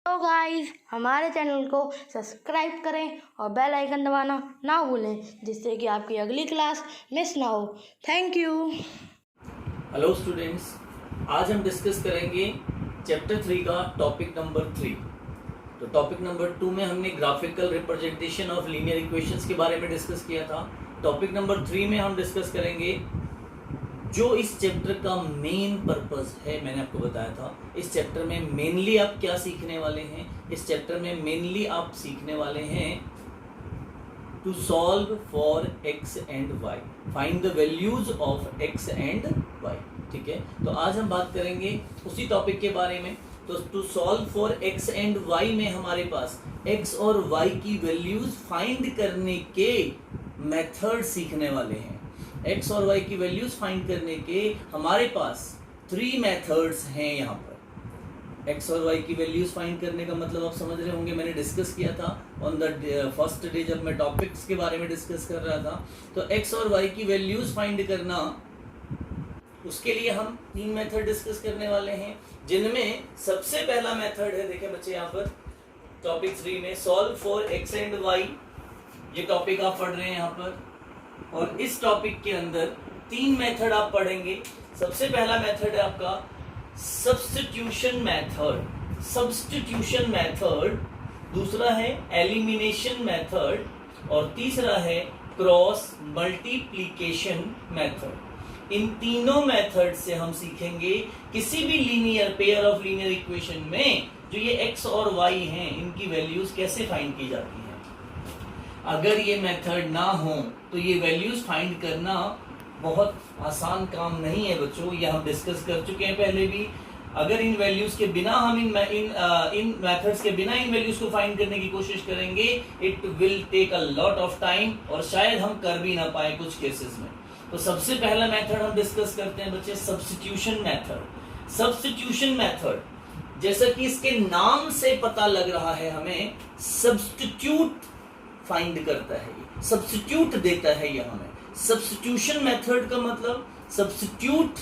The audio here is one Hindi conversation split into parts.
तो गाइस हमारे चैनल को सब्सक्राइब करें और बेल आइकन दबाना ना भूलें, जिससे कि आपकी अगली क्लास मिस ना हो। Thank you. हेलो स्टूडेंट्स, आज हम डिस्कस करेंगे चैप्टर 3 का टॉपिक नंबर 3। तो टॉपिक नंबर 2 में हमने graphical representation of linear equations के बारे में डिस्कस किया था। टॉपिक नंबर 3 में हम डिस्कस करेंगे जो इस चैप्टर का मेन पर्पस है। मैंने आपको बताया था इस चैप्टर में मेनली आप क्या सीखने वाले हैं। इस चैप्टर में मेनली आप सीखने वाले हैं to solve for X and Y, find the values of X and Y. ठीक है, तो आज हम बात करेंगे उसी टॉपिक के बारे में। तो to solve for X and Y में हमारे पास एक्स और वाई की वैल्यूज फाइंड करने के मेथड सीखने वाले हैं। एक्स और वाई की वैल्यूज फाइंड करने के हमारे पास 3 मेथड्स हैं। यहाँ पर एक्स और वाई की वैल्यूज फाइंड करने का मतलब आप समझ रहे होंगे, मैंने डिस्कस किया था ऑन द फर्स्ट डे जब मैं टॉपिक्स के बारे में डिस्कस कर रहा था। तो एक्स और वाई की वैल्यूज फाइंड करना, उसके लिए हम 3 मेथड डिस्कस करने वाले हैं, जिनमें सबसे पहला मेथड है, देखें बच्चे यहाँ पर टॉपिक 3 में solve for X and Y. ये टॉपिक आप पढ़ रहे हैं यहाँ पर, और इस टॉपिक के अंदर 3 मेथड आप पढ़ेंगे। सबसे पहला मेथड है आपका सब्स्टिट्यूशन मेथड, सब्स्टिट्यूशन मेथड। दूसरा है एलिमिनेशन मेथड, और तीसरा है क्रॉस मल्टीप्लिकेशन मेथड। इन तीनों मेथड से हम सीखेंगे किसी भी linear pair of linear equation में जो ये एक्स और वाई हैं, इनकी वैल्यूज कैसे फाइंड की जाती है। अगर ये मेथड ना हो तो ये वैल्यूज फाइंड करना बहुत आसान काम नहीं है बच्चों, ये हम डिस्कस कर चुके हैं पहले भी। अगर इन वैल्यूज के बिना हम इन मेथड्स के बिना इन वैल्यूज को फाइंड करने की कोशिश करेंगे, it will take a lot of time, और शायद हम कर भी ना पाए कुछ केसेस में। तो सबसे पहला मेथड हम डिस्कस करते हैं बच्चे, सब्स्टिट्यूशन मेथड। सब्स्टिट्यूशन मेथड, जैसा कि इसके नाम से पता लग रहा है, हमें सब्स्टिट्यूट फाइंड करता है, सब्स्टिट्यूट देता है ये हमें। सब्स्टिट्यूशन मेथड का मतलब सब्स्टिट्यूट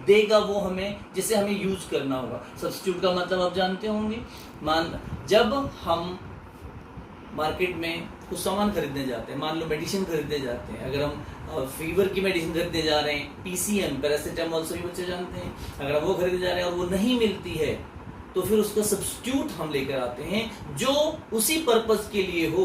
देगा वो हमें, जिसे हमें यूज करना होगा। सब्स्टिट्यूट का मतलब आप जानते होंगे, जब हम मार्केट में कुछ सामान खरीदने जाते हैं, मान लो मेडिसिन खरीदने जाते हैं, अगर हम फीवर की मेडिसिन खरीदने जा रहे हैं, पीसीएम पैरासिटामोल सभी बच्चे जानते हैं, अगर हम वो खरीदने जा रहे हैं और वो नहीं मिलती है, तो फिर उसका सब्स्टिट्यूट हम लेकर आते हैं जो उसी पर्पस के लिए हो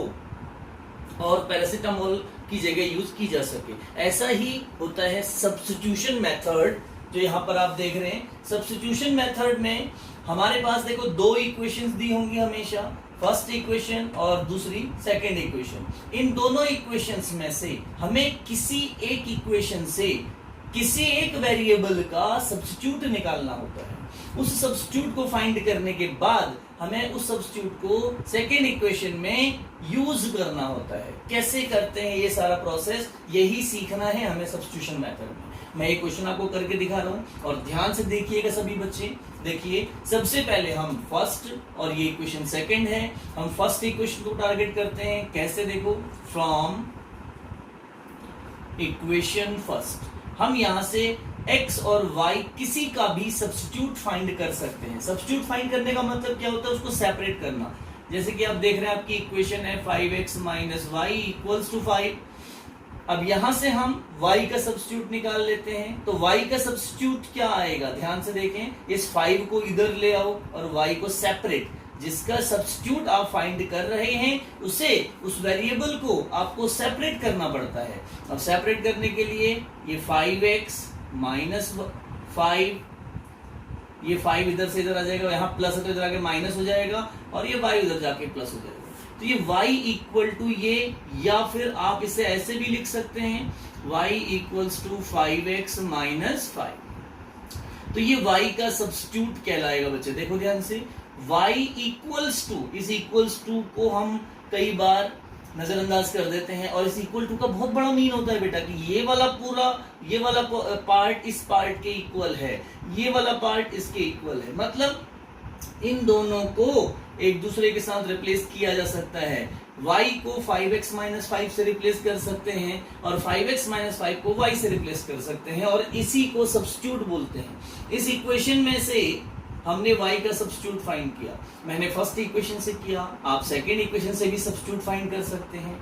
और पैरासिटामोल की जगह यूज की जा सके। ऐसा ही होता है सब्स्टिट्यूशन मेथड, जो यहाँ पर आप देख रहे हैं। सब्स्टिट्यूशन मेथड में हमारे पास देखो 2 इक्वेशंस दी होंगी हमेशा, फर्स्ट इक्वेशन और दूसरी सेकंड इक्वेशन। इन दोनों इक्वेशंस में से हमें किसी एक इक्वेशन से किसी एक वेरिएबल का सब्स्टिट्यूट निकालना होता है। उस सब्स्टिट्यूट को फाइंड करने के बाद हमें उस सब्स्टिट्यूट को सेकेंड इक्वेशन में यूज करना होता है। कैसे करते हैं ये सारा प्रोसेस, यही सीखना है हमें सब्स्टिट्यूशन मेथड में। मैं एक क्वेश्चन आपको करके दिखा रहा हूं और ध्यान से देखिएगा सभी बच्चे। देखिए, सबसे पहले हम फर्स्ट, और ये इक्वेशन सेकेंड है, हम फर्स्ट इक्वेशन को टारगेट करते हैं। कैसे, देखो, फ्रॉम इक्वेशन फर्स्ट हम यहां से x और y किसी का भी सब्स्टिट्यूट फाइंड कर सकते हैं। सब्स्टिट्यूट फाइंड करने का मतलब क्या होता है, उसको सेपरेट करना। जैसे कि आप देख रहे हैं, आपकी इक्वेशन है 5x minus Y equals to 5। अब यहां से हम y का सब्स्टिट्यूट निकाल लेते हैं। तो y का सब्स्टिट्यूट क्या आएगा, ध्यान से देखें। इस 5 को इधर ले आओ और y को सेपरेट, जिसका सब्स्टिट्यूट आप फाइंड कर रहे हैं उसे, उस वेरिएबल को आपको सेपरेट करना पड़ता है। अब सेपरेट करने के लिए ये 5x माइनस 5, ये 5 इधर से इधर आ जाएगा, यहाँ प्लस है तो इधर आके माइनस हो जाएगा, और ये y उधर जाके प्लस हो जाएगा। तो ये y इक्वल टू ये, या फिर आप इसे ऐसे भी लिख सकते हैं, y equals to 5x minus 5। तो ये y का सब्स्टिट्यूट कहलाएगा बच्चे। देखो ध्यान से, y इक्वल्स टू, इस इक्वल्स टू को हम कई बार नजरअंदाज कर देते हैं, और इस इक्वल टू का बहुत बड़ा मीन होता है बेटा कि ये वाला पूरा, ये वाला पार्ट इस पार्ट के इक्वल है, ये वाला पार्ट इसके इक्वल है। मतलब इन दोनों को एक दूसरे के साथ रिप्लेस किया जा सकता है। y को 5x माइनस 5 से रिप्लेस कर सकते हैं, और 5x माइनस 5 को y से रिप्लेस कर सकते हैं, और इसी को सब्स्टिट्यूट बोलते हैं। इस इक्वेशन में से हमने y का सब्स्टिट्यूट फाइंड किया। मैंने फर्स्ट इक्वेशन से किया, आप सेकेंड इक्वेशन से भी सब्स्टिट्यूट फाइंड कर सकते हैं।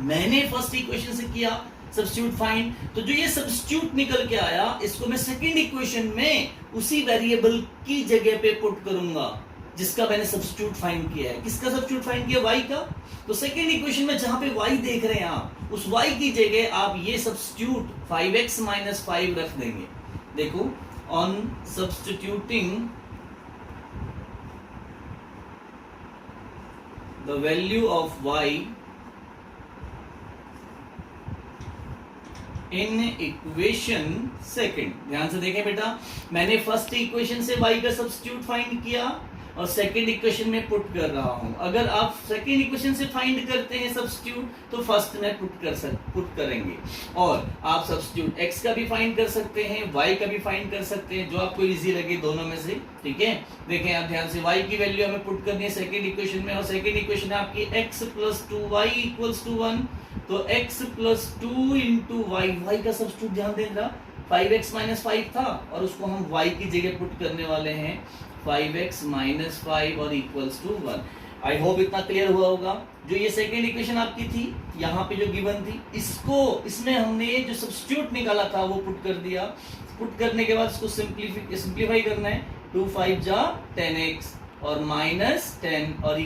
मैंने फर्स्ट इक्वेशन से किया सब्स्टिट्यूट फाइंड, तो जो ये सब्स्टिट्यूट निकल के आया इसको मैं सेकेंड इक्वेशन में उसी वेरिएबल की जगह पे पुट करूंगा जिसका मैंने सब्स्टिट्यूट फाइंड किया है। किसका सब्स्टिट्यूट फाइंड किया? y का। तो सेकेंड इक्वेशन में जहां पे y देख रहे हैं आप, उस y की जगह आप ये सब्स्टिट्यूट 5x - 5 रख देंगे। देखो, on substituting the value of y in equation second, ध्यान से देखें बेटा, मैंने फर्स्ट इक्वेशन से y का सब्स्टिट्यूट फाइंड किया और सेकेंड इक्वेशन में पुट कर रहा हूं। अगर आप सेकेंड इक्वेशन से फाइंड करते हैं सब्स्टिट्यूट तो फर्स्ट में पुट करेंगे, और आप सब्स्टिट्यूट x का भी फाइंड कर सकते हैं, y का भी फाइंड कर सकते हैं, जो आपको इजी लगे दोनों में से। ठीक है, देखें आप ध्यान से, y की वैल्यू हमें पुट करनी है सेकेंड इक्वेशन में, और सेकेंड इक्वेशन है आपकी x + 2y = 1, तो x + 2 × y का सब्स्टिट्यूट ध्यान देना 5x - 5 था, और उसको हम y की जगह पुट करने वाले हैं 5x - 5 और = 1। आई होप इतना क्लियर हुआ होगा। जो ये सेकेंड इक्वेशन आपकी थी, यहाँ पे जो गिवन थी, इसमें हमने जो सब्स्टिट्यूट निकाला था वो पुट कर दिया। पुट करने के बाद इसको सिंप्लीफाई करना है, 2 × 5 = 10x और -10 और =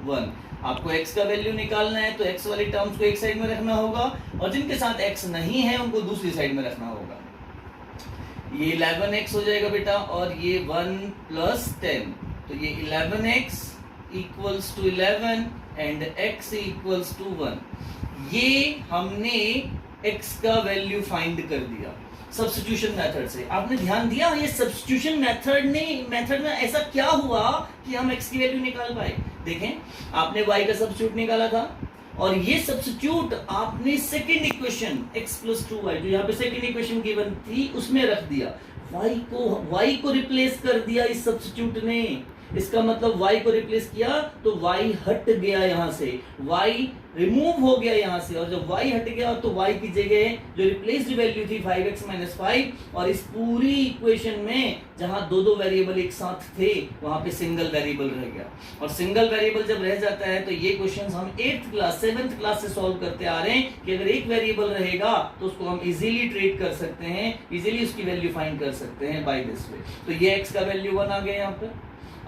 1। आपको x का वैल्यू निकालना है तो x वाली टर्म्स को एक साइड में रखना होगा, और जिनके साथ x नहीं है उनको दूसरी साइड में रखना होगा। ये 11x हो जाएगा बेटा, और ये 1 + 10, तो ये 11x = 11 एंड x = 1। ये हमने x का वैल्यू फाइंड कर दिया सब्स्टिट्यूशन मेथड से। आपने ध्यान दिया, ये सब्स्टिट्यूशन मेथड में ऐसा क्या हुआ कि हम x की वैल्यू निकाल पाए। देखें, आपने y का सब्स्टिट्यूट निकाला था, और ये सब्स्टिट्यूट आपने सेकेंड इक्वेशन x + 2y, जो यहाँ पे सेकेंड इक्वेशन गिवन थी, उसमें रख दिया। y को रिप्लेस कर दिया इस सब्स्टिट्यूट ने। इसका मतलब y को रिप्लेस किया तो y हट गया यहाँ से, y रिमूव हो गया यहाँ से, और जब y हट गया तो y की जगह जो रिप्लेस्ड वैल्यू थी 5x - 5, और इस पूरी इक्वेशन में जहां दो वेरिएबल एक साथ थे वहां पे सिंगल वेरिएबल रह गया। और सिंगल वेरिएबल जब रह जाता है तो ये क्वेश्चंस हम 8th क्लास 7th क्लास से सॉल्व करते आ रहे हैं कि अगर एक वेरिएबल रहेगा तो उसको हम इजीली ट्रीट कर सकते हैं, इजीली उसकी वैल्यू फाइंड कर सकते हैं बाय दिस वे। तो ये x का वैल्यू 1 आ गया यहाँ पर।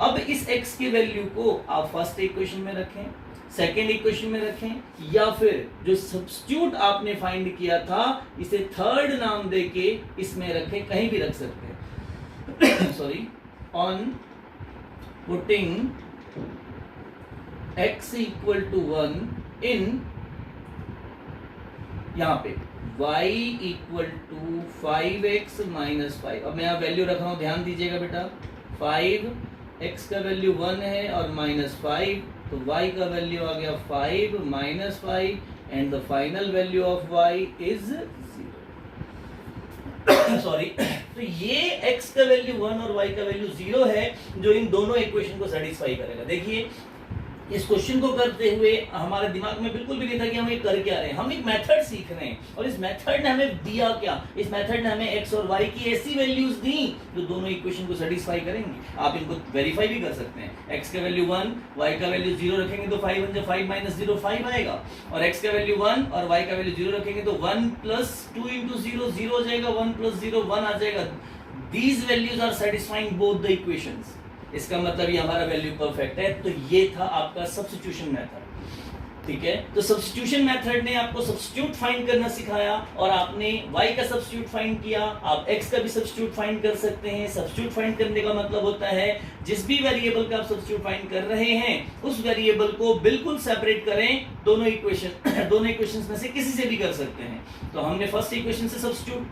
अब इस x की वैल्यू को आप फर्स्ट इक्वेशन में रखें, सेकेंड इक्वेशन में रखें, या फिर जो सब्स्टिट्यूट आपने फाइंड किया था इसे थर्ड नाम देके इसमें रखें, कहीं भी रख सकते हैं। सॉरी, ऑन पुटिंग x = 1 इन, यहाँ पे y = 5x - 5। अब मैं यहाँ वैल्यू रख रहा हूँ, ध्यान दीजिएगा बेटा, 5 x का वैल्यू 1 है और -5, तो y का वैल्यू आ गया 5 - 5 and the final value of y is 0। Sorry, तो ये x का वैल्यू 1 और y का वैल्यू 0 है, जो इन दोनों इक्वेशन को सेटिस्फाई करेगा। देखिए, इस क्वेश्चन को करते हुए हमारे दिमाग में बिल्कुल भी नहीं था कि हम ये कर क्या रहे हैं। हम एक मेथड सीख रहे हैं, और इस मेथड ने हमें दिया क्या, इस मेथड ने हमें x और y की ऐसी वैल्यूज दी जो दोनों इक्वेशन को सेटिस्फाई करेंगी। आप इनको वेरीफाई भी कर सकते हैं। x का वैल्यू 1, y का वैल्यू 0 रखेंगे तो 5 × 5 - 0 5 आएगा, और x का वैल्यू 1 और y का वैल्यू 0 रखेंगे तो 1 + 2 × 0 0 हो जाएगा, 1 + 0 1 आ जाएगा। These values are satisfying both the equations. इसका मतलब ये हमारा वैल्यू परफेक्ट है। तो ये था आपका सब्स्टिट्यूशन मेथड। ठीक है, तो सब्स्टिट्यूशन मेथड ने आपको सब्स्टिट्यूट फाइंड करना सिखाया, और आपने y का सब्स्टिट्यूट फाइंड किया, आप x का भी सब्स्टिट्यूट फाइंड कर सकते हैं। सब्स्टिट्यूट फाइंड करने का मतलब होता है जिस भी वेरिएबल का आप सब्स्टिट्यूट फाइंड कर रहे हैं उस वेरिएबल को बिल्कुल सेपरेट करें। दोनों इक्वेशंस में से किसी से भी कर सकते हैं। तो हमने फर्स्ट इक्वेशन से सब्स्टिट्यूट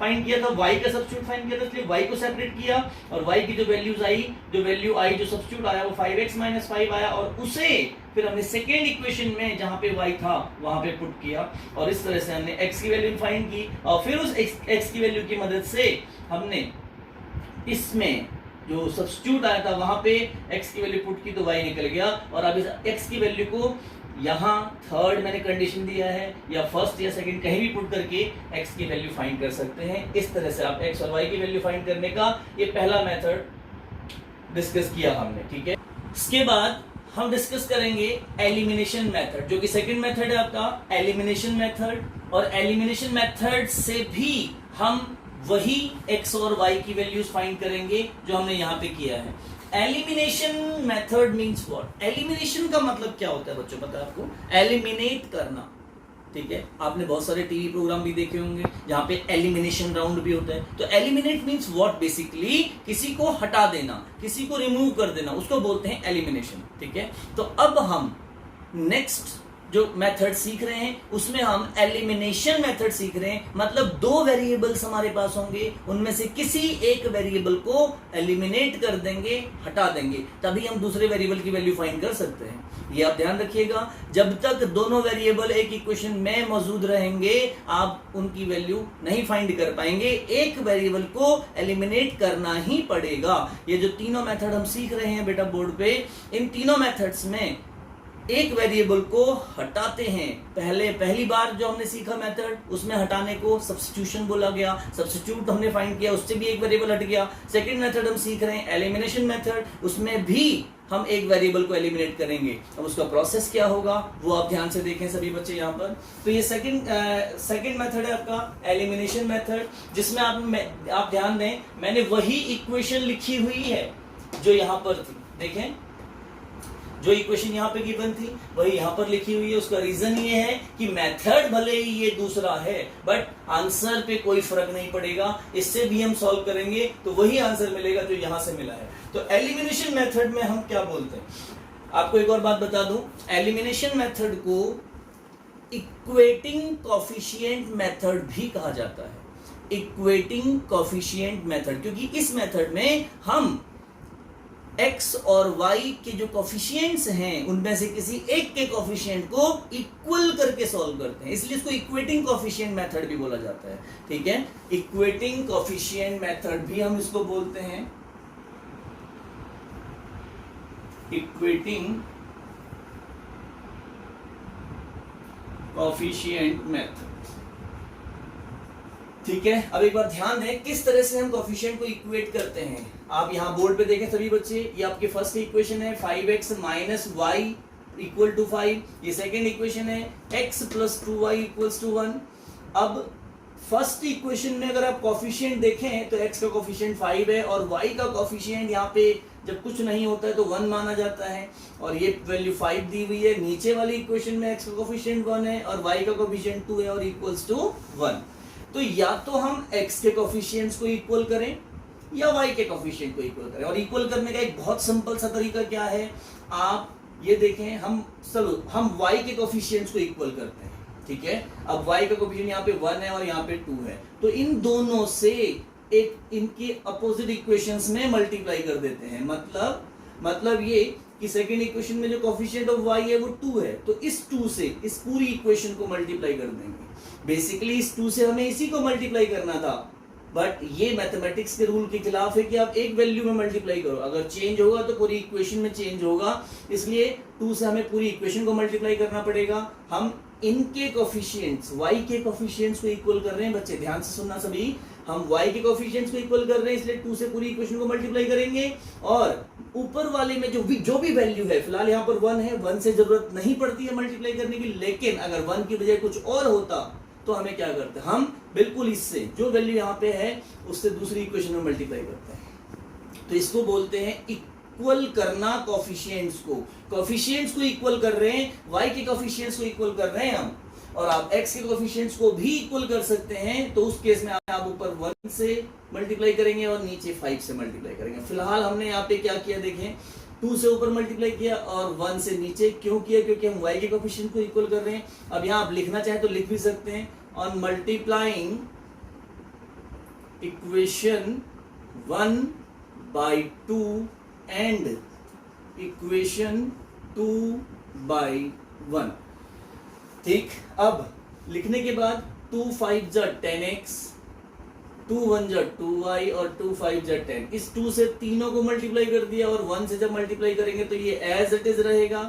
फाइंड किया था, y का सब्स्टिट्यूट फाइंड किया था, इसलिए y को सेपरेट किया, और y की जो वैल्यूज आई, जो सब्स्टिट्यूट आया वो 5x - 5 आया, और उसे फिर हमने सेकेंड इक्वेशन में जहां पे y था वहां पे पुट किया, और इस तरह से हमने x की वैल्यू फाइंड की, और फिर उस x की वैल्यू की मदद से हमने इसमें जो सब्स्टिट्यूट आया था वहां पे x की वैल्यू पुट की तो y निकल गया। और अब इस x की वैल्यू को यहाँ थर्ड मैंने कंडीशन दिया है, या फर्स्ट या सेकंड कहीं भी पुट करके x की वैल्यू फाइंड कर सकते हैं। इस तरह से आप x और y की वैल्यू फाइंड करने का ये पहला मेथड डिस्कस किया हमने, ठीक है। इसके बाद हम डिस्कस करेंगे एलिमिनेशन मेथड, जो कि सेकंड मेथड है आपका एलिमिनेशन मेथड। और एलिमिनेशन मेथड से भी हम वही x और y की वैल्यूज फाइंड करेंगे जो हमने यहाँ पे किया है। Elimination method means what? Elimination का मतलब क्या होता है बच्चों, पता है आपको? एलिमिनेट करना, ठीक है। आपने बहुत सारे टीवी प्रोग्राम भी देखे होंगे जहां पे एलिमिनेशन राउंड भी होता है। तो एलिमिनेट मींस व्हाट? बेसिकली किसी को हटा देना, किसी को रिमूव कर देना, उसको बोलते हैं एलिमिनेशन, ठीक है। तो अब हम नेक्स्ट जो मेथड सीख रहे हैं उसमें हम एलिमिनेशन मेथड सीख रहे हैं। मतलब दो वेरिएबल्स हमारे पास होंगे, उनमें से किसी एक वेरिएबल को एलिमिनेट कर देंगे, हटा देंगे, तभी हम दूसरे वेरिएबल की वैल्यू फाइंड कर सकते हैं। ये आप ध्यान रखिएगा, जब तक दोनों वेरिएबल एक इक्वेशन में मौजूद रहेंगे आप उनकी वैल्यू नहीं फाइंड कर पाएंगे। एक वेरिएबल को एलिमिनेट करना ही पड़ेगा। ये जो तीनों मेथड हम सीख रहे हैं बेटा बोर्ड पे, इन तीनों मेथड्स में एक वेरिएबल को हटाते हैं। पहली बार जो हमने सीखा मेथड, उसमें हटाने को सब्स्टिट्यूशन बोला गया, सब्स्टिट्यूट हमने फाइंड किया, उससे भी एक वेरिएबल हट गया। सेकंड मेथड हम सीख रहे हैं एलिमिनेशन मेथड, उसमें भी हम एक वेरिएबल को एलिमिनेट करेंगे। अब उसका प्रोसेस क्या होगा वो आप ध्यान से देखें सभी बच्चे यहाँ पर। तो ये सेकंड मेथड है आपका एलिमिनेशन मेथड, जिसमें आप ध्यान दें, मैंने वही इक्वेशन लिखी हुई है जो यहाँ पर थी। देखें, जो इक्वेशन यहाँ पे गिवन थी वही यहाँ पर लिखी हुई है। उसका रीजन ये है कि मेथड भले ही ये दूसरा है बट आंसर पे कोई फर्क नहीं पड़ेगा। इससे भी हम सॉल्व करेंगे तो वही आंसर मिलेगा जो यहाँ से मिला है। तो एलिमिनेशन मेथड में हम क्या बोलते हैं, आपको एक और बात बता दूं, एलिमिनेशन मेथड को इक्वेटिंग कोफिशिएंट मेथड भी कहा जाता है। इक्वेटिंग कोफिशिएंट मेथड, क्योंकि इस मेथड में हम x और y के जो कोफिशिएंट्स हैं उनमें से किसी एक के कोफिशिएंट को इक्वल करके सॉल्व करते हैं, इसलिए इसको इक्वेटिंग कोफिशिएंट मेथड भी बोला जाता है, ठीक है। इक्वेटिंग कोफिशिएंट मेथड भी हम इसको बोलते हैं, इक्वेटिंग कोफिशिएंट मेथड, ठीक है। अब एक बार ध्यान दें किस तरह से हम कोफिशिएंट को इक्वेट करते हैं। आप यहाँ बोर्ड पे देखें सभी बच्चे, ये आपके फर्स्ट इक्वेशन है 5x minus Y equal to 5। ये सेकेंड इक्वेशन है x plus 2y equals to 1। अब फर्स्ट इक्वेशन में अगर आप कोफिशिएंट देखें तो x का कोफिशिएंट 5 है और y का कोफिशिएंट यहाँ पे जब कुछ नहीं होता है तो 1 माना जाता है और ये वैल्यू 5 दी हुई है। नीचे वाली इक्वेशन में x का कोफिशिएंट 1 है और y का कोफिशिएंट 2 है और इक्वल्स टू 1। तो या तो हम x के कोफिशिएंट्स को इक्वल करें या y के कोफिशिएंट को इक्वल करें। और इक्वल करने का एक बहुत सिंपल सा तरीका क्या है, आप ये देखें, हम y के कोफिशिएंट्स को इक्वल करते हैं, ठीक है। अब y का कोफिशिएंट यहाँ पे 1 है और यहाँ पे 2 है, तो इन दोनों से एक इनके अपोजिट इक्वेशंस में मल्टीप्लाई कर देते हैं। मतलब ये कि सेकेंड इक्वेशन में जो कोफिशिएंट ऑफ y है वो 2 है, तो इस 2 से इस पूरी इक्वेशन को मल्टीप्लाई कर देंगे। बेसिकली इस 2 से हमें इसी को मल्टीप्लाई करना था, बट ये मैथमेटिक्स के रूल के खिलाफ है कि आप एक वैल्यू में मल्टीप्लाई करो, अगर चेंज होगा तो पूरी इक्वेशन में चेंज होगा, इसलिए 2 से हमें पूरी इक्वेशन को मल्टीप्लाई करना पड़ेगा। हम इनके कोफिशिएंट्स y के कोफिशिएंट्स को इक्वल कर रहे हैं, बच्चे ध्यान से सुनना सभी, हम y के कोफिशिएंट्स को इक्वल कर रहे हैं, इसलिए 2 से पूरी इक्वेशन को मल्टीप्लाई करेंगे। और ऊपर वाले में जो भी वैल्यू है, फिलहाल यहाँ पर 1 है, 1 से जरूरत नहीं पड़ती है मल्टीप्लाई करने की, लेकिन अगर 1 की बजाय कुछ और होता तो हमें क्या करते हैं, हम बिल्कुल इससे जो वैल्यू यहाँ पे है उससे दूसरी इक्वेशन में मल्टीप्लाई करते हैं। तो इसको बोलते हैं इक्वल करना कोफिशिएंट्स को। कोफिशिएंट्स को इक्वल कर रहे हैं, y के कोफिशिएंट्स को इक्वल कर रहे हैं हम, और आप x के कोफिशिएंट्स को भी इक्वल कर सकते हैं। तो उस केस में आप ऊपर 1 से मल्टीप्लाई करेंगे और नीचे 5 से मल्टीप्लाई करेंगे। फिलहाल हमने यहाँ पे क्या किया, देखें, 2 से ऊपर मल्टीप्लाई किया और 1 से नीचे। क्यों किया? क्योंकि हम y के कोफिशिएंट को इक्वल कर रहे हैं। अब यहाँ आप लिखना चाहें तो लिख भी सकते हैं, on multiplying equation 1 by 2 and equation 2 by 1। ठीक, अब लिखने के बाद 2 5 जा 10x, 2 1 जा 2y और 2 5 जा 10। इस 2 से तीनों को मल्टीप्लाई कर दिया और 1 से जब मल्टीप्लाई करेंगे तो ये एज इट इज रहेगा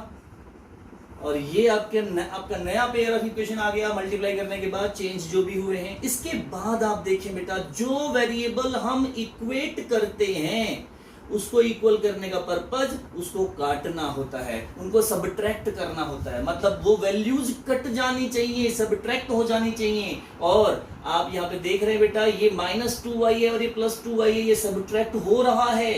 और ये आपका नया पेयर ऑफ इक्वेशन आ गया मल्टीप्लाई करने के बाद, चेंज जो भी हुए हैं। इसके बाद आप देखें बेटा, जो वेरिएबल हम इक्वेट करते हैं उसको इक्वल करने का पर्पज उसको काटना होता है, उनको सबट्रैक्ट करना होता है, मतलब वो वैल्यूज कट जानी चाहिए, सबट्रैक्ट हो जानी चाहिए। और आप यहाँ पे देख रहे हैं बेटा, ये -2y है और ये +2y है, ये सबट्रैक्ट हो रहा है,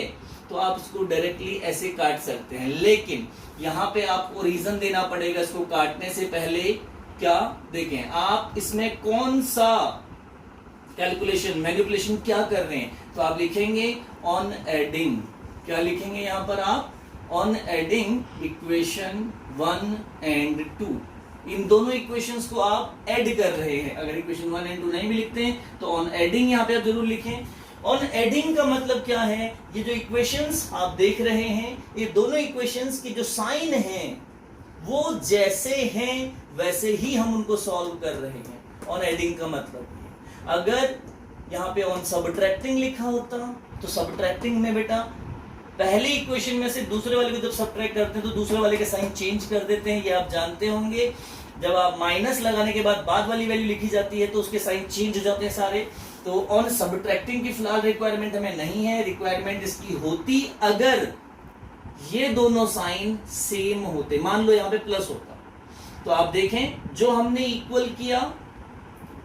तो आप इसको डायरेक्टली ऐसे काट सकते हैं। लेकिन यहाँ पे आपको रीजन देना पड़ेगा इसको काटने से पहले। क्या देखें, आप इसमें कौन सा कैलकुलेशन मैनिपुलेशन क्या कर रहे हैं, तो आप लिखेंगे ऑन एडिंग। क्या लिखेंगे यहाँ पर आप? On adding equation 1 and 2। इन दोनों इक्वेशंस को आप ऐड कर रहे हैं। अगर इक्वेशन 1 एंड 2 नहीं भी लिखते हैं तो ऑन एडिंग यहाँ पे आप जरूर लिखें। ऑन एडिंग का मतलब क्या है? ये जो इक्वेशंस आप देख रहे हैं, ये दोनों इक्वेशंस की जो साइन हैं वो जैसे हैं वैसे ही हम उनको सॉल्व कर रहे हैं। ऑन एडिंग का मतलब अगर यहाँ पे ऑन सबट्रैक्टिंग लिखा होता तो सबट्रैक्टिंग में बेटा पहले इक्वेशन में से दूसरे वाले को जब सबट्रैक्ट करते हैं तो दूसरे वाले के साइन चेंज कर देते हैं, ये आप जानते होंगे। जब आप माइनस लगाने के बाद वाली वैल्यू लिखी जाती है तो उसके साइन चेंज हो जाते हैं सारे। तो ऑन सबट्रैक्टिंग की फिलहाल रिक्वायरमेंट हमें नहीं है। रिक्वायरमेंट इसकी होती अगर ये दोनों साइन सेम होते। मान लो यहाँ पे प्लस होता तो आप देखें जो हमने इक्वल किया,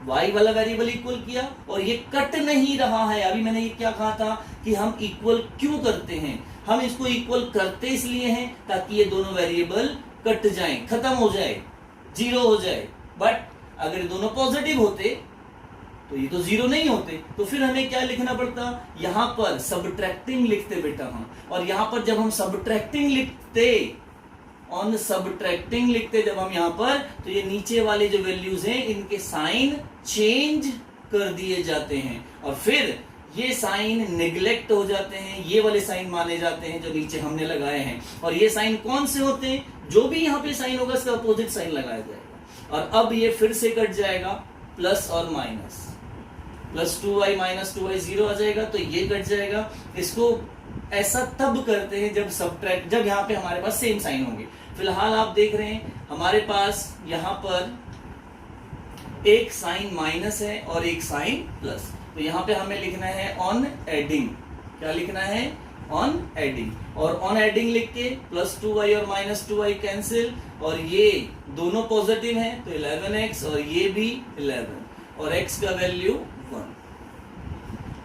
y वाला वेरिएबल इक्वल किया और ये कट नहीं रहा है। अभी मैंने ये क्या कहा था कि हम इक्वल क्यों करते हैं? हम इसको इक्वल करते इसलिए हैं ताकि ये दोनों वेरिएबल कट जाएं, खत्म हो जाए, जीरो हो जाए। बट अगर ये दोनों पॉजिटिव होते तो ये तो जीरो नहीं होते, तो फिर हमें क्या लिखना पड़ता? यहां पर सबट्रैक्टिंग लिखते बेटा हम। और यहां पर जब हम सबट्रैक्टिंग लिखते, ऑन सबट्रैक्टिंग लिखते जब हम यहां पर, तो ये नीचे वाले जो वैल्यूज हैं इनके साइन चेंज कर दिए जाते हैं और फिर ये साइन नेग्लेक्ट हो जाते हैं, ये वाले साइन माने जाते हैं जो नीचे हमने लगाए हैं। और ये साइन कौन से होते हैं? जो भी यहाँ पे साइन होगा इसका अपोजिट साइन लगाया जाएगा। और अब ये फिर से कट जाएगा, प्लस और माइनस, +2y -2y 0 आ जाएगा, तो ये कट जाएगा। इसको ऐसा तब करते हैं जब यहाँ पे हमारे पास सेम साइन होंगे। फिलहाल आप देख रहे हैं हमारे पास यहाँ पर एक साइन माइनस है और एक साइन प्लस, तो यहाँ पे हमें लिखना है ऑन एडिंग। क्या लिखना है? On adding. और ऑन एडिंग लिख के +2y और -2y कैंसिल, और ये दोनों पॉजिटिव हैं तो 11x और ये भी 11 और x का वैल्यू 1।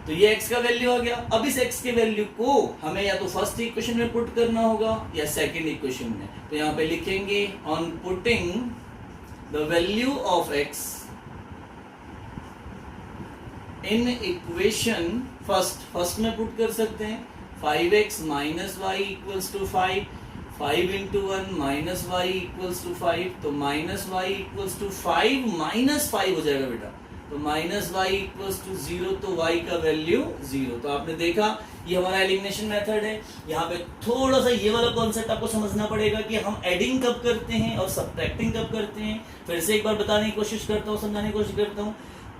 तो ये x का वैल्यू आ गया। अब इस x के वैल्यू को हमें या तो फर्स्ट इक्वेशन में पुट करना होगा या सेकंड इक्वेशन में। तो यहाँ पे लिखेंगे on putting the value of x in equation first में पुट कर सकते हैं 5x - y = 5, 5 × 1 - y = 5, तो -y = 5 - 5 हो जाएगा बेटा, तो -y = 0, तो y का वैल्यू 0। तो आपने देखा ये हमारा एलिमिनेशन मेथड है। यहाँ पे थोड़ा सा ये वाला कॉन्सेप्ट आपको समझना पड़ेगा कि हम एडिंग कब करते हैं और सबट्रैक्टिंग कब करते हैं। फिर से एक बार बताने की कोशिश करता हूँ, समझाने की कोशिश करता हूँ।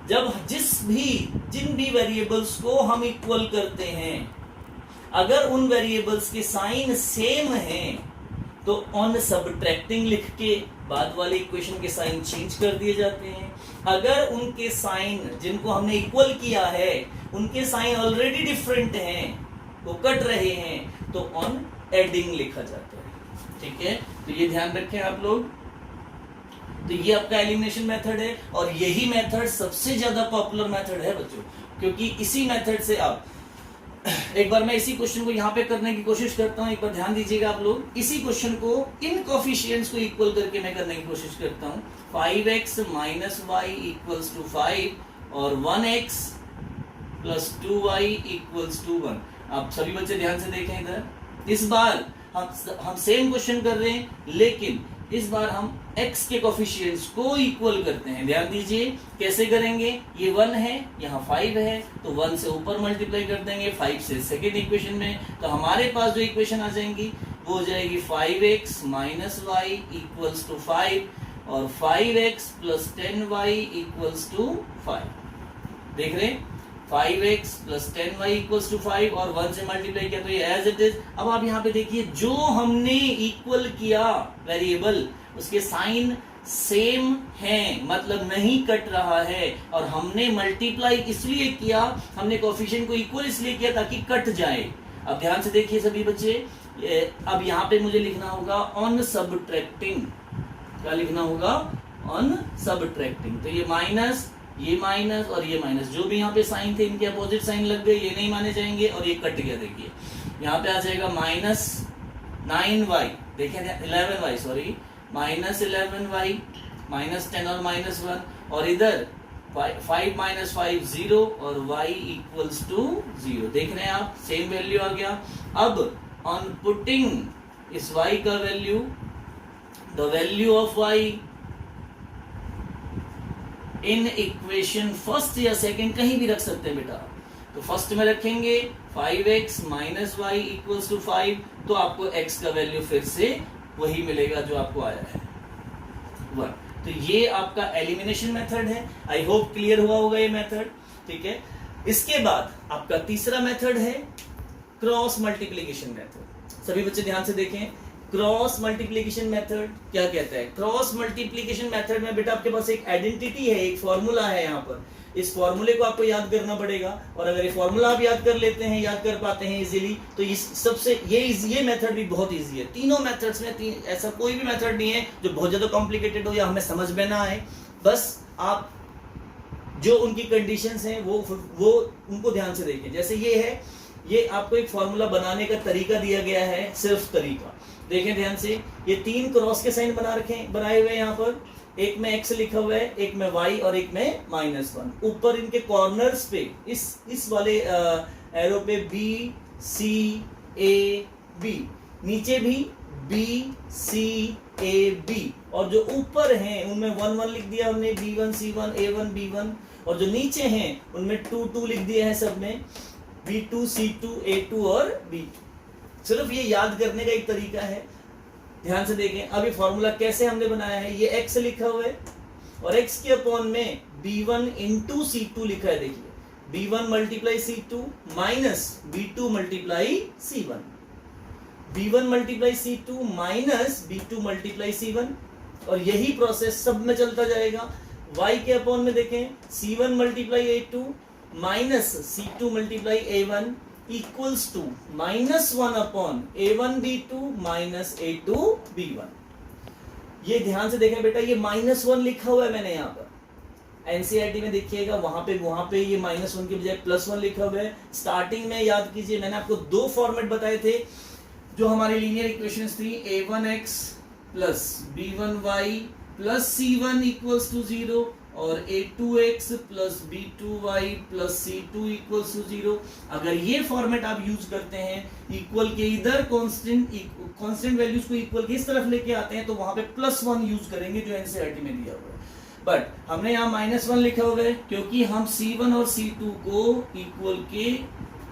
जब जिन भी वेरिएबल्स को हम इक्वल करते हैं, अगर उन वेरिएबल्स के साइन सेम हैं तो ऑन सबट्रैक्टिंग लिख के बाद वाले इक्वेशन के साइन चेंज कर दिए जाते हैं। अगर उनके साइन जिनको हमने इक्वल किया है उनके साइन ऑलरेडी डिफरेंट हैं, वो कट रहे हैं, तो ऑन एडिंग लिखा जाता है। ठीक है, तो ये ध्यान रखें आप लोग। तो ये आपका एलिमिनेशन मेथड है और यही मेथड सबसे ज्यादा पॉपुलर मेथड है बच्चों, क्योंकि इसी मेथड से आप एक बार मैं इसी क्वेश्चन को यहाँ पे करने की कोशिश करता हूँ। एक बार ध्यान दीजिएगा आप लोग, इसी क्वेश्चन को इन कोफिशिएंट्स को इक्वल करके मैं करने की कोशिश करता हूँ। 5x - y = 5 और 1x + 2y = 1। आप सभी बच्चे ध्यान से देखें इधर। इस बार हम सेम क्वेश्चन कर रहे हैं, लेकिन इस बार हम x के कोफिशिएंट्स को इक्वल करते हैं। ध्यान दीजिए कैसे करेंगे। ये 1 है, यहाँ 5 है, तो 1 से ऊपर मल्टीप्लाई कर देंगे 5 से सेकेंड इक्वेशन में, तो हमारे पास जो इक्वेशन आ जाएंगी वो हो जाएगी 5x - y = 5 और 5x + 10y = 5। देख रहे हैं, 5x + 10y = 5 और 1 से मल्टीप्लाई किया तो ये एज इट इज। अब आप यहाँ पे देखिए जो हमने इक्वल किया वेरिएबल उसके साइन सेम हैं, मतलब नहीं कट रहा है, और हमने मल्टीप्लाई इसलिए किया, हमने कोएफिशिएंट को इक्वल इसलिए किया ताकि कट जाए। अब ध्यान से देखिए सभी बच्चे, अब यहाँ पे मुझे लिखना होगा ऑन सबट्रैक्टिंग। क्या लिखना होगा? On subtracting. तो ये माइनस और ये माइनस, जो भी यहाँ पे साइन थे इनके अपोजिट साइन लग गए, ये नहीं माने जाएंगे, और ये कट गया। देखिए यहाँ पे आ जाएगा माइनस 9y, देखिए 11y, sorry, minus 11y, minus 10 और माइनस 1, और इधर 5 माइनस 5 0, और y इक्वल्स टू 0। देख रहे हैं आप, सेम वैल्यू आ गया। अब ऑन पुटिंग इस y का value, the value of y in equation first या सेकंड कहीं भी रख सकते हैं बेटा। तो फर्स्ट में रखेंगे 5x minus Y equals to 5, तो आपको x का वैल्यू फिर से वही मिलेगा जो आपको आया है 1। तो ये आपका एलिमिनेशन मेथड है। आई होप क्लियर हुआ होगा ये मेथड, ठीक है। इसके बाद आपका तीसरा मेथड है क्रॉस मल्टीप्लिकेशन मेथड। सभी बच्चे ध्यान से देखें, क्रॉस मल्टीप्लिकेशन मेथड क्या कहता है? क्रॉस मल्टीप्लिकेशन मेथड में बेटा आपके पास एक आइडेंटिटी है, एक फॉर्मूला है। यहाँ पर इस फॉर्मूले को आपको याद करना पड़ेगा, और अगर ये फॉर्मूला आप याद कर लेते हैं, याद कर पाते हैं इजीली, तो इस सबसे ये मेथड भी बहुत इजी है। तीनों मेथड्स में ऐसा कोई भी मेथड नहीं है जो बहुत ज्यादा कॉम्प्लिकेटेड हो या हमें समझ में ना आए। बस आप जो उनकी कंडीशंस हैं वो उनको ध्यान से देखें। जैसे ये है, ये आपको एक फॉर्मूला बनाने का तरीका दिया गया है, सिर्फ तरीका देखें ध्यान से। ये 3 क्रॉस के साइन बनाए हुए हैं यहाँ पर, एक में x लिखा हुआ है, एक में y और एक में -1। ऊपर इनके कॉर्नर्स पे इस वाले एरो पे B C A B, नीचे भी B C A B, और जो ऊपर हैं उनमें 1 1 लिख दिया हमने, B1 C1 A1 B1, और जो नीचे हैं उनमें 2 2 लिख दिया है सब में, B2 C2 A2 और B2। सिर्फ ये याद करने का एक तरीका है, ध्यान से देखें। अब ये फॉर्मूला कैसे हमने बनाया है, ये x लिखा हुआ है और x के अपॉन में B1 इंटू C2 लिखा है। देखिए B1 multiply C2 minus B2 multiply C1, B1 multiply C2 minus B2 multiply C1, और यही प्रोसेस सब में चलता जाएगा। y के अपॉन में देखें C1 multiply A2 minus C2 multiply A1 equals to -1 upon A1 B2 minus A2 B1। ये ध्यान से देखें बेटा, ये -1 लिखा हुआ है मैंने यहाँ पर। एनसीईआरटी में देखिएगा, वहां पे ये -1 के बजाय +1 लिखा हुआ है। स्टार्टिंग में याद कीजिए, मैंने आपको 2 फॉर्मेट बताए थे जो हमारी लीनियर इक्वेशंस थी, A1x plus B1y plus C1 equals to 0, और A2x plus B2y plus C2 equals to 0। अगर ये फॉर्मेट आप यूज करते हैं, इक्वल के इधर कांस्टेंट वैल्यूज को इक्वल के इस तरफ लेके आते हैं, तो वहां पे +1 यूज करेंगे जो एनसीईआरटी में दिया हुआ है। बट हमने यहाँ -1 लिखा हुआ है क्योंकि हम C1 और C2 को इक्वल के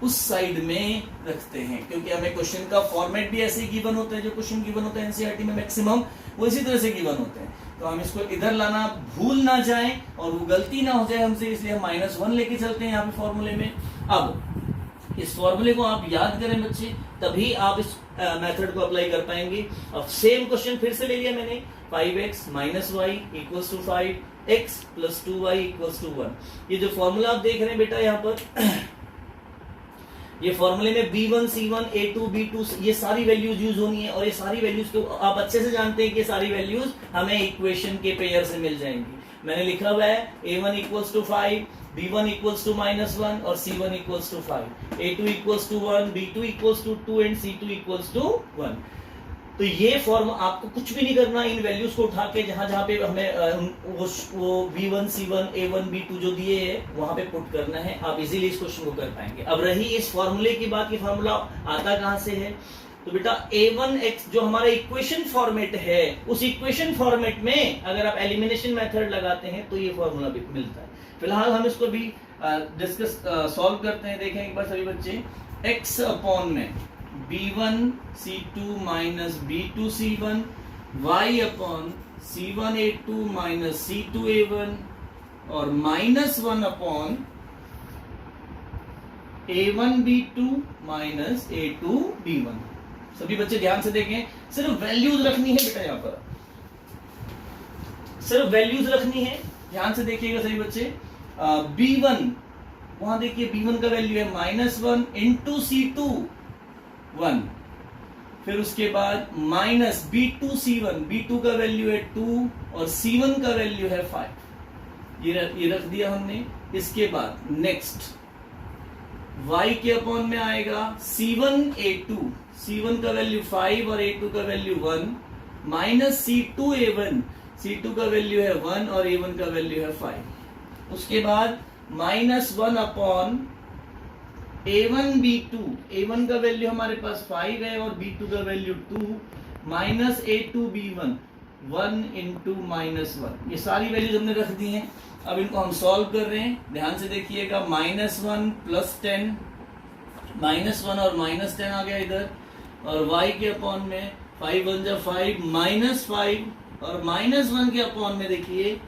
उस साइड में रखते हैं, क्योंकि हमें क्वेश्चन का फॉर्मेट भी ऐसे ही गिवन होता है, जो क्वेश्चन गिवन होता है एनसीईआरटी में मैक्सिमम वो इसी तरह से गिवन होते हैं। तो हम इसको इधर लाना भूल ना जाएं और वो गलती ना हो जाए हमसे, इसलिए हम -1 लेके चलते हैं यहाँ पे फॉर्मूले में। अब इस फॉर्मूले को आप याद करें बच्चे, तभी आप इस मेथड को अप्लाई कर पाएंगे। अब सेम क्वेश्चन फिर से ले लिया मैंने, 5x minus Y equals to 5x plus 2y equals to 1। ये जो फॉर्मूला आप देख रहे हैं बेटा यहाँ पर, ये फॉर्मूले में B1 C1 A2 B2 ये सारी वैल्यूज यूज होनी है, और ये सारी वैल्यूज को आप अच्छे से जानते हैं कि सारी वैल्यूज हमें इक्वेशन के पेयर से मिल जाएंगी। मैंने लिखा हुआ है A1 equals to 5, B1 equals to -1 और C1 equals to 5, A2 equals to 1, B2 equals to 2 and C2 equals to 1। तो ये फॉर्म आपको कुछ भी नहीं करना, इन वैल्यूज को उठा के जहां पे हमें वो V1 C1 A1 B2 जो दिए हैं वहां पे पुट करना है। आप इजीली इस क्वेश्चन को कर पाएंगे। अब रही इस फॉर्मूले की बात, की फॉर्मूला आता कहां से है, तो बेटा A1x जो हमारा इक्वेशन फॉर्मेट है, उस इक्वेशन फॉर्मेट में अगर आप एलिमिनेशन मेथड लगाते हैं तो ये फॉर्मूला भी मिलता है। फिलहाल हम इसको भी डिस्कस सॉल्व करते हैं। देखें एक बार सभी बच्चे, x अपॉन में B1 C2 minus B2 C1, y upon C1 A2 minus C2 A1, और -1 upon A1 B2 minus A2 B1। सभी बच्चे ध्यान से देखें, सिर्फ वैल्यूज रखनी है बेटा यहाँ पर। सिर्फ वैल्यूज रखनी है। ध्यान से देखिएगा सभी बच्चे। B1 वहां देखिए B1 का वैल्यू है -1 इंटू C2 1, फिर उसके बाद माइनस B2 C1, B2 का वैल्यू है 2 और C1 का वैल्यू है 5। ये रख दिया हमने। इसके बाद नेक्स्ट y के अपॉन में आएगा C1 A2, C1 का वैल्यू 5 और A2 का value 1 minus C2 A1, C2 का वैल्यू है 1 और A1 का वैल्यू है 5। उसके बाद -1 अपॉन A1 B2, A1 का वैल्यू हमारे पास 5 है और B2 का value 2 minus A2 B1 1 into -1। ये सारी वैल्यूज हमने रख दी हैं। अब इनको हम सॉल्व कर रहे हैं। ध्यान से देखिएगा। -1 प्लस 10, -1 और -10 आ गया इधर, और y के अपॉन में 5 1 जा 5 -5 और -1 के अपॉन में देखिए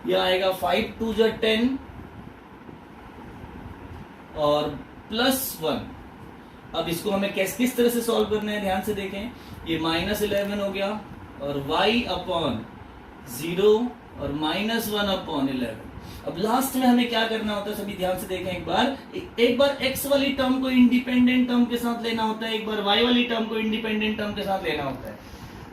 यह आएगा 5 2 जा 10 और +1। अब इसको हमें किस तरह से सॉल्व करना है, ध्यान से देखें। ये -11 हो गया और y अपॉन 0 और -1 अपॉन 11। अब लास्ट में हमें क्या करना होता है, सभी ध्यान से देखें। एक बार x वाली टर्म को इंडिपेंडेंट टर्म के साथ लेना होता है, एक बार y वाली टर्म को इंडिपेंडेंट टर्म के साथ लेना होता है।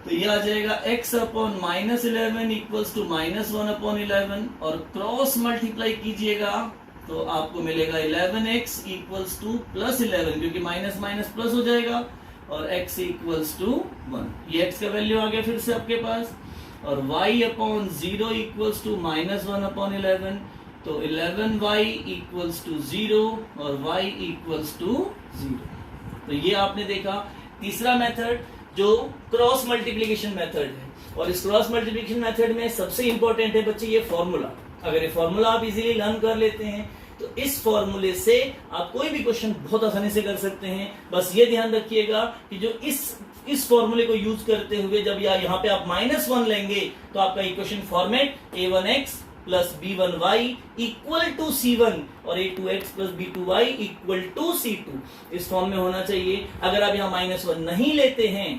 तो ये आ जाएगा x upon -11 equals to -1 upon 11 और क्रॉस मल्टीप्लाई कीजिएगा तो आपको मिलेगा 11x इक्वल्स टू +11, क्योंकि माइनस माइनस प्लस हो जाएगा, और x इक्वल्स टू 1। ये x का वैल्यू आ गया फिर से आपके पास। और y upon 0 equals to -1 upon 11, तो 11y इक्वल्स टू 0 और y इक्वल्स टू 0। तो ये आपने देखा तीसरा मेथड जो क्रॉस मल्टीप्लिकेशन मेथड है। और इस क्रॉस मल्टीप्लिकेशन मेथड में सबसे इंपॉर्टेंट है बच्चे ये फॉर्मूला। अगर ये फॉर्मूला आप इजीली लर्न कर लेते हैं तो इस फॉर्मूले से आप कोई भी क्वेश्चन बहुत आसानी से कर सकते हैं। बस ये ध्यान रखिएगा कि जो इस फॉर्मूले को यूज करते हुए जब यहाँ पे आप -1 लेंगे तो आपका equation format A1x plus B1y equal to C1 और A2x plus B2y equal to C2 इस फॉर्म में होना चाहिए। अगर आप यहाँ -1 नहीं लेते हैं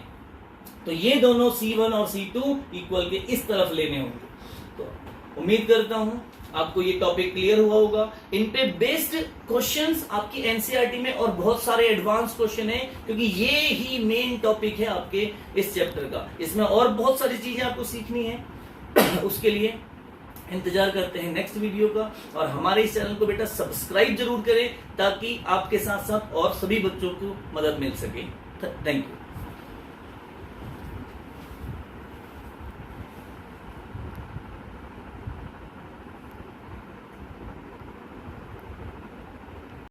तो ये दोनों C1 और C2 इक्वल के इस तरफ लेने होंगे। तो उम्मीद करता हूं आपको ये टॉपिक क्लियर हुआ होगा। इन पे बेस्ड क्वेश्चंस आपकी एनसीईआरटी में और बहुत सारे एडवांस क्वेश्चन हैं, क्योंकि ये ही मेन टॉपिक है आपके इस चैप्टर का। इसमें और बहुत सारी चीजें आपको सीखनी है। उसके लिए इंतजार करते हैं नेक्स्ट वीडियो का, और हमारे इस चैनल को बेटा सब्सक्राइब जरूर करें ताकि आपके साथ साथ और सभी बच्चों को मदद मिल सके। Thank you.